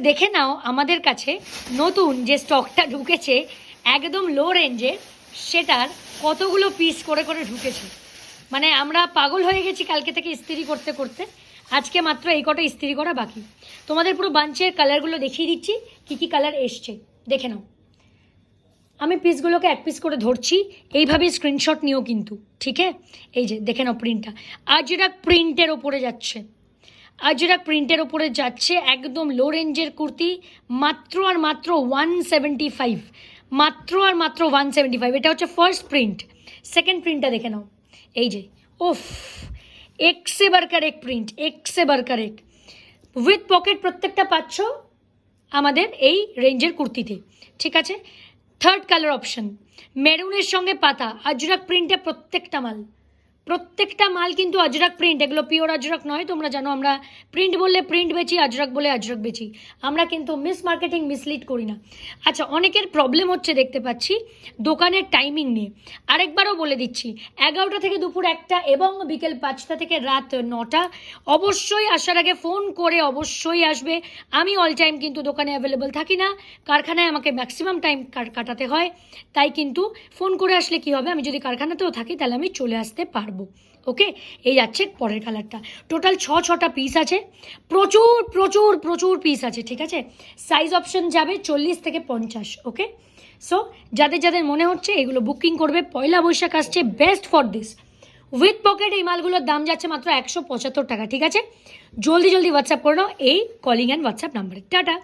দেখে নাও আমাদের কাছে নতুন যে স্টকটা ঢুকেছে একদম লো রেঞ্জে, সেটার কতগুলো পিস করে করে ঢুকেছে। মানে আমরা পাগল হয়ে গেছি কালকে থেকে ইস্ত্রি করতে করতে, আজকে মাত্র এই কটা ইস্ত্রি করা বাকি। তোমাদের পুরো বাঞ্চের কালারগুলো দেখিয়ে দিচ্ছি, কী কী কালার এসছে দেখে নাও। আমি পিসগুলোকে এক পিস করে ধরছি, এইভাবে স্ক্রিনশট নিও কিন্তু, ঠিক আছে? এই যে দেখে নাও প্রিন্টটা, আজরাক প্রিন্টের ওপরে যাচ্ছে, আজরাক প্রিন্টের ওপরে যাচ্ছে, একদম লো রেঞ্জের কুর্তি, মাত্র আর মাত্র 175, মাত্র আর মাত্র 175। এটা হচ্ছে ফার্স্ট প্রিন্ট। সেকেন্ড প্রিন্টটা দেখে নাও, এই যে ওফ, এক সে বারকার এক প্রিন্ট, এক সে বারকার এক, উইথ পকেট প্রত্যেকটা পাচ্ছ আমাদের এই রেঞ্জের কুর্তিতে, ঠিক আছে? থার্ড কালার অপশন মেরুনের সঙ্গে পাতা, আজরাক প্রিন্টে প্রত্যেকটা মাল কিন্তু আজরাক প্রিন্ট, এগুলো পিওর আজরাক নয়। তোমরা জানো আমরা প্রিন্ট বললে প্রিন্ট বেচি, আজরাক বলে আজরাক বেচি, আমরা কিন্তু মিস মার্কেটিং মিসলিড করি না। আচ্ছা, অনেকের প্রবলেম হচ্ছে দেখতে পাচ্ছি দোকানের টাইমিং নিয়ে, আরেকবারও বলে দিচ্ছি, 11টা থেকে দুপুর 1টা এবং বিকেল 5টা থেকে রাত 9টা। অবশ্যই আসার আগে ফোন করে অবশ্যই আসবে। আমি অল টাইম কিন্তু দোকানে অ্যাভেলেবল থাকি না, কারখানায় আমাকে ম্যাক্সিমাম টাইম কাটাতে হয়, তাই কিন্তু ফোন করে আসলে কি হবে, আমি যদি কারখানাতেও থাকি তাহলে আমি চলে আসতে পারবো। ওকে, এই যাচ্ছে পরের কালারটা। টোটাল 6টা পিস আছে, প্রচুর প্রচুর প্রচুর পিস আছে, ঠিক আছে? সাইজ অপশন যাবে 40 থেকে 50। ওকে, সো যাদের যাদের মনে হচ্ছে এগুলো বুকিং করবে, পয়লা বৈশাখ আসছে, best for this. With pocket এই মালগুলোর দাম যাচ্ছে মাত্র 175 টাকা, ঠিক আছে? জলদি জলদি হোয়াটসঅ্যাপ করে নাও এই কলিং অ্যান্ড হোয়াটসঅ্যাপ নাম্বারে। টাটা।